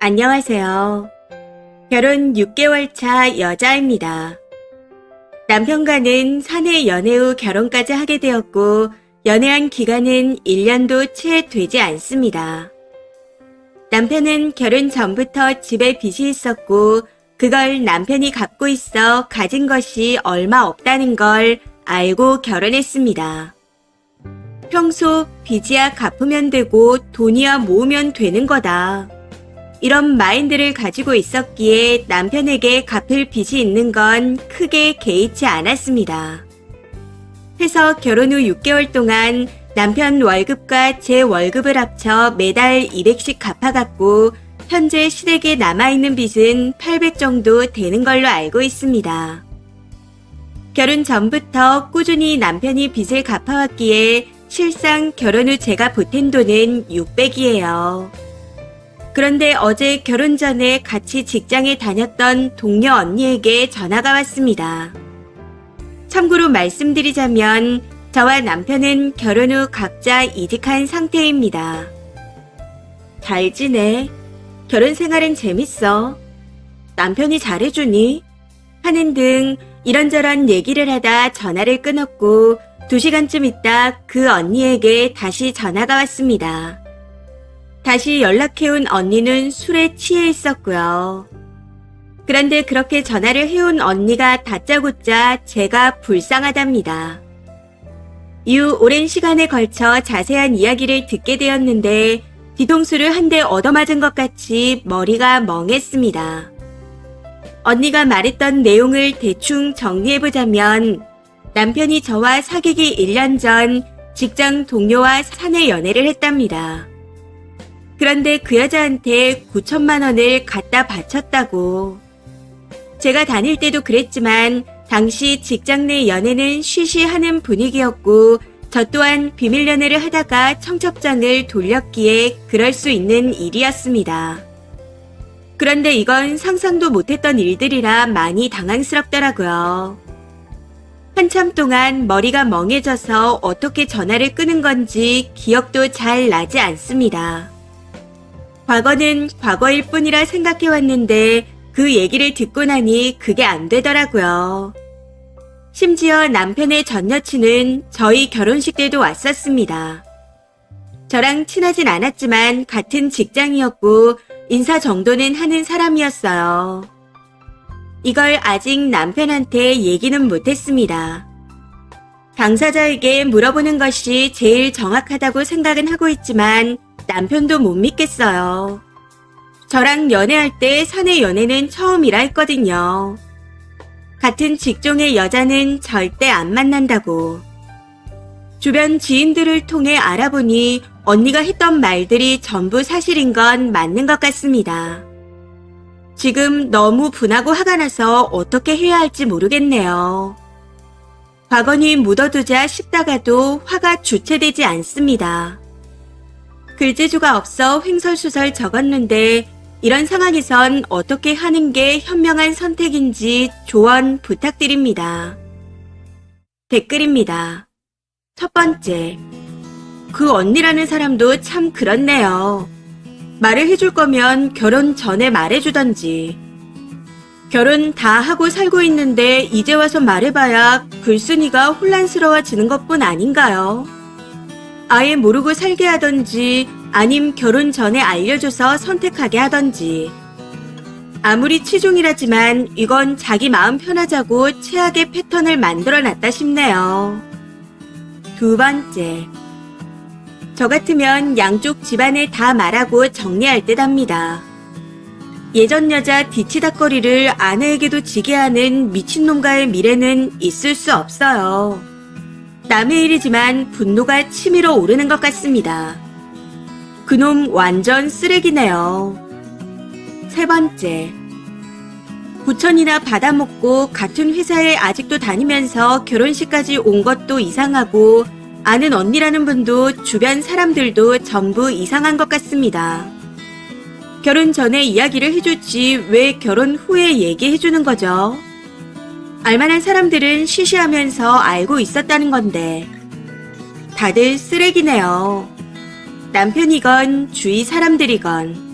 안녕하세요. 결혼 6개월 차 여자입니다. 남편과는 사내 연애 후 결혼까지 하게 되었고, 연애한 기간은 1년도 채 되지 않습니다. 남편은 결혼 전부터 집에 빚이 있었고, 그걸 남편이 갚고 있어 가진 것이 얼마 없다는 걸 알고 결혼했습니다. 평소 빚이야 갚으면 되고 돈이야 모으면 되는 거다. 이런 마인드를 가지고 있었기에 남편에게 갚을 빚이 있는 건 크게 개의치 않았습니다. 해서 결혼 후 6개월 동안 남편 월급과 제 월급을 합쳐 매달 200씩 갚아갔고, 현재 시댁에 남아있는 빚은 800 정도 되는 걸로 알고 있습니다. 결혼 전부터 꾸준히 남편이 빚을 갚아왔기에 실상 결혼 후 제가 보탠 돈은 600이에요. 그런데 어제 결혼 전에 같이 직장에 다녔던 동료 언니에게 전화가 왔습니다. 참고로 말씀드리자면 저와 남편은 결혼 후 각자 이직한 상태입니다. 잘 지내? 결혼 생활은 재밌어? 남편이 잘해주니? 하는 등 이런저런 얘기를 하다 전화를 끊었고 2시간쯤 있다 그 언니에게 다시 전화가 왔습니다. 다시 연락해온 언니는 술에 취해 있었고요. 그런데 그렇게 전화를 해온 언니가 다짜고짜 제가 불쌍하답니다. 이후 오랜 시간에 걸쳐 자세한 이야기를 듣게 되었는데 뒤통수를 한 대 얻어맞은 것 같이 머리가 멍했습니다. 언니가 말했던 내용을 대충 정리해보자면 남편이 저와 사귀기 1년 전 직장 동료와 사내 연애를 했답니다. 그런데 그 여자한테 9천만 원을 갖다 바쳤다고. 제가 다닐 때도 그랬지만 당시 직장 내 연애는 쉬쉬하는 분위기였고 저 또한 비밀 연애를 하다가 청첩장을 돌렸기에 그럴 수 있는 일이었습니다. 그런데 이건 상상도 못했던 일들이라 많이 당황스럽더라고요. 한참 동안 머리가 멍해져서 어떻게 전화를 끄는 건지 기억도 잘 나지 않습니다. 과거는 과거일 뿐이라 생각해왔는데 그 얘기를 듣고 나니 그게 안 되더라고요. 심지어 남편의 전 여친은 저희 결혼식 때도 왔었습니다. 저랑 친하진 않았지만 같은 직장이었고 인사 정도는 하는 사람이었어요. 이걸 아직 남편한테 얘기는 못했습니다. 당사자에게 물어보는 것이 제일 정확하다고 생각은 하고 있지만 남편도 못 믿겠어요. 저랑 연애할 때 사내 연애는 처음이라 했거든요. 같은 직종의 여자는 절대 안 만난다고. 주변 지인들을 통해 알아보니 언니가 했던 말들이 전부 사실인 건 맞는 것 같습니다. 지금 너무 분하고 화가 나서 어떻게 해야 할지 모르겠네요. 과거니 묻어두자 싶다가도 화가 주체되지 않습니다. 글재주가 없어 횡설수설 적었는데 이런 상황에선 어떻게 하는 게 현명한 선택인지 조언 부탁드립니다. 댓글입니다. 첫 번째, 그 언니라는 사람도 참 그렇네요. 말을 해줄 거면 결혼 전에 말해주던지. 결혼 다 하고 살고 있는데 이제 와서 말해봐야 글쓴이가 혼란스러워지는 것뿐 아닌가요? 아예 모르고 살게 하던지 아님 결혼 전에 알려줘서 선택하게 하던지. 아무리 치중이라지만 이건 자기 마음 편하자고 최악의 패턴을 만들어놨다 싶네요. 두 번째, 저 같으면 양쪽 집안에 다 말하고 정리할 듯 합니다. 예전 여자 뒤치다꺼리를 아내에게도 지게 하는 미친놈과의 미래는 있을 수 없어요. 남의 일이지만 분노가 치밀어 오르는 것 같습니다. 그놈 완전 쓰레기네요. 세 번째, 부천이나 받아먹고 같은 회사에 아직도 다니면서 결혼식까지 온 것도 이상하고 아는 언니라는 분도 주변 사람들도 전부 이상한 것 같습니다. 결혼 전에 이야기를 해주지 왜 결혼 후에 얘기해주는 거죠? 알만한 사람들은 쉬쉬하면서 알고 있었다는 건데 다들 쓰레기네요. 남편이건 주위 사람들이건.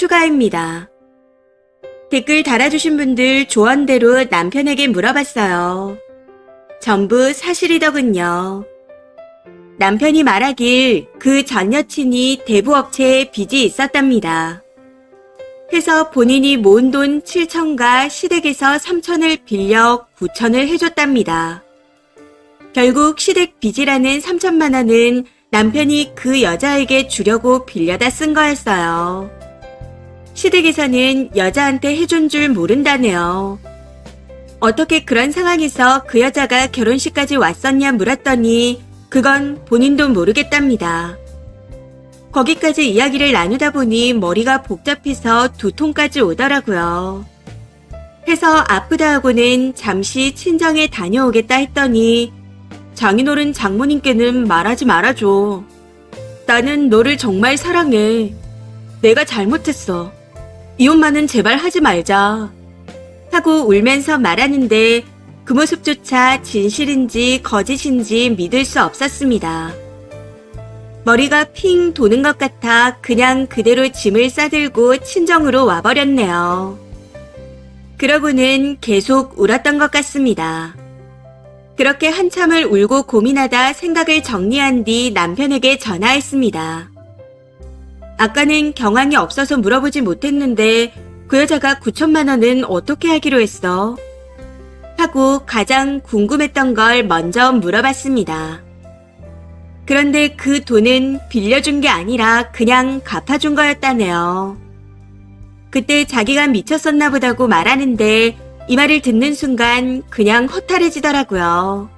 추가입니다. 댓글 달아주신 분들 조언대로 남편에게 물어봤어요. 전부 사실이더군요. 남편이 말하길 그 전 여친이 대부업체에 빚이 있었답니다. 해서 본인이 모은 돈 7천과 시댁에서 3천을 빌려 9천을 해줬답니다. 결국 시댁 빚이라는 3천만 원은 남편이 그 여자에게 주려고 빌려다 쓴 거였어요. 시댁에서는 여자한테 해준 줄 모른다네요. 어떻게 그런 상황에서 그 여자가 결혼식까지 왔었냐 물었더니 그건 본인도 모르겠답니다. 거기까지 이야기를 나누다 보니 머리가 복잡해서 두통까지 오더라고요. 해서 아프다 하고는 잠시 친정에 다녀오겠다 했더니 장인어른 장모님께는 말하지 말아줘. 나는 너를 정말 사랑해. 내가 잘못했어. 이혼만은 제발 하지 말자. 하고 울면서 말하는데 그 모습조차 진실인지 거짓인지 믿을 수 없었습니다. 머리가 핑 도는 것 같아 그냥 그대로 짐을 싸들고 친정으로 와버렸네요. 그러고는 계속 울었던 것 같습니다. 그렇게 한참을 울고 고민하다 생각을 정리한 뒤 남편에게 전화했습니다. 아까는 경황이 없어서 물어보지 못했는데 그 여자가 9천만 원은 어떻게 하기로 했어? 하고 가장 궁금했던 걸 먼저 물어봤습니다. 그런데 그 돈은 빌려준 게 아니라 그냥 갚아준 거였다네요. 그때 자기가 미쳤었나 보다고 말하는데 이 말을 듣는 순간 그냥 허탈해지더라고요.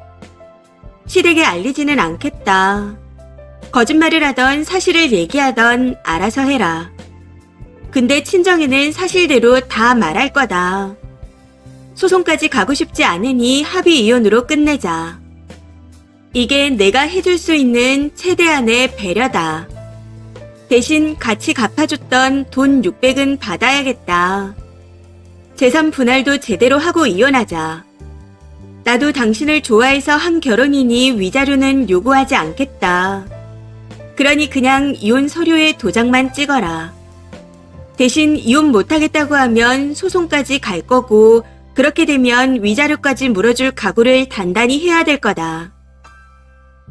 시댁에 알리지는 않겠다. 거짓말을 하던 사실을 얘기하던 알아서 해라. 근데 친정에는 사실대로 다 말할 거다. 소송까지 가고 싶지 않으니 합의 이혼으로 끝내자. 이게 내가 해줄 수 있는 최대한의 배려다. 대신 같이 갚아줬던 돈 600은 받아야겠다. 재산 분할도 제대로 하고 이혼하자. 나도 당신을 좋아해서 한 결혼이니 위자료는 요구하지 않겠다. 그러니 그냥 이혼 서류에 도장만 찍어라. 대신 이혼 못하겠다고 하면 소송까지 갈 거고 그렇게 되면 위자료까지 물어줄 각오를 단단히 해야 될 거다.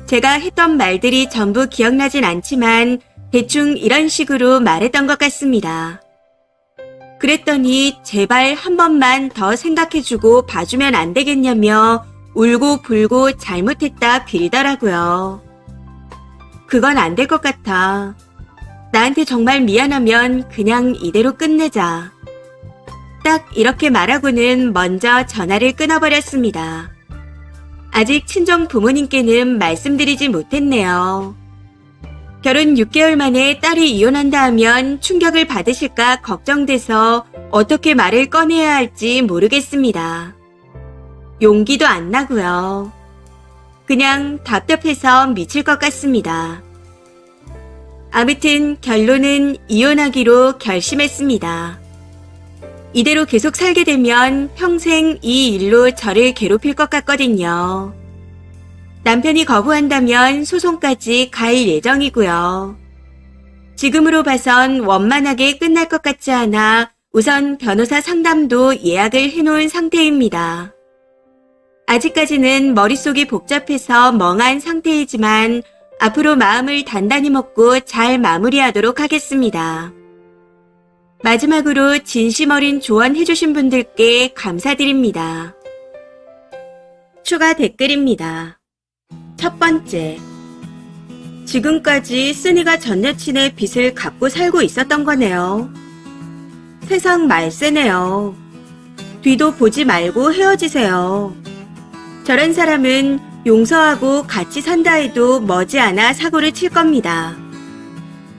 제가 했던 말들이 전부 기억나진 않지만 대충 이런 식으로 말했던 것 같습니다. 그랬더니 제발 한 번만 더 생각해주고 봐주면 안 되겠냐며 울고 불고 잘못했다 빌더라고요. 그건 안 될 것 같아. 나한테 정말 미안하면 그냥 이대로 끝내자. 딱 이렇게 말하고는 먼저 전화를 끊어버렸습니다. 아직 친정 부모님께는 말씀드리지 못했네요. 결혼 6개월 만에 딸이 이혼한다 하면 충격을 받으실까 걱정돼서 어떻게 말을 꺼내야 할지 모르겠습니다. 용기도 안 나고요. 그냥 답답해서 미칠 것 같습니다. 아무튼 결론은 이혼하기로 결심했습니다. 이대로 계속 살게 되면 평생 이 일로 저를 괴롭힐 것 같거든요. 남편이 거부한다면 소송까지 갈 예정이고요. 지금으로 봐선 원만하게 끝날 것 같지 않아 우선 변호사 상담도 예약을 해놓은 상태입니다. 아직까지는 머릿속이 복잡해서 멍한 상태이지만 앞으로 마음을 단단히 먹고 잘 마무리하도록 하겠습니다. 마지막으로 진심 어린 조언해주신 분들께 감사드립니다. 추가 댓글입니다. 첫 번째, 지금까지 쓰니가 전 여친의 빚을 갚고 살고 있었던 거네요. 세상 말세네요. 뒤도 보지 말고 헤어지세요. 저런 사람은 용서하고 같이 산다 해도 머지않아 사고를 칠 겁니다.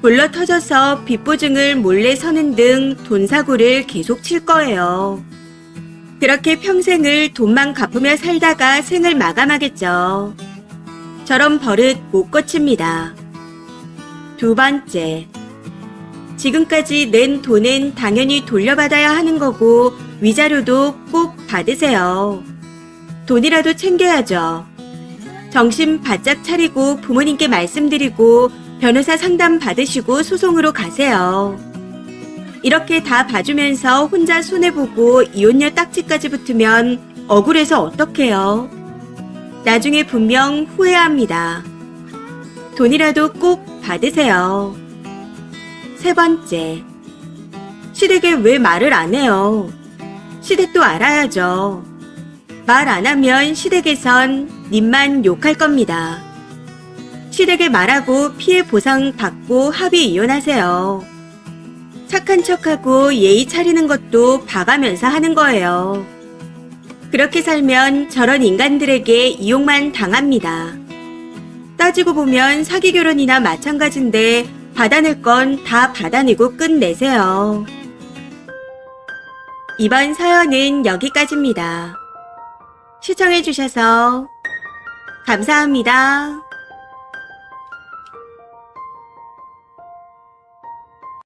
물러 터져서 빚 보증을 몰래 서는 등 돈 사고를 계속 칠 거예요. 그렇게 평생을 돈만 갚으며 살다가 생을 마감하겠죠. 저런 버릇 못 고칩니다. 두 번째, 지금까지 낸 돈은 당연히 돌려받아야 하는 거고 위자료도 꼭 받으세요. 돈이라도 챙겨야죠. 정신 바짝 차리고 부모님께 말씀드리고 변호사 상담 받으시고 소송으로 가세요. 이렇게 다 봐주면서 혼자 손해보고 이혼녀 딱지까지 붙으면 억울해서 어떡해요. 나중에 분명 후회합니다. 돈이라도 꼭 받으세요. 세 번째, 시댁에 왜 말을 안 해요? 시댁도 알아야죠. 말 안 하면 시댁에선 님만 욕할 겁니다. 시댁에 말하고 피해 보상 받고 합의 이혼하세요. 착한 척하고 예의 차리는 것도 봐가면서 하는 거예요. 그렇게 살면 저런 인간들에게 이용만 당합니다. 따지고 보면 사기 결혼이나 마찬가지인데 받아낼 건 다 받아내고 끝내세요. 이번 사연은 여기까지입니다. 시청해주셔서 감사합니다.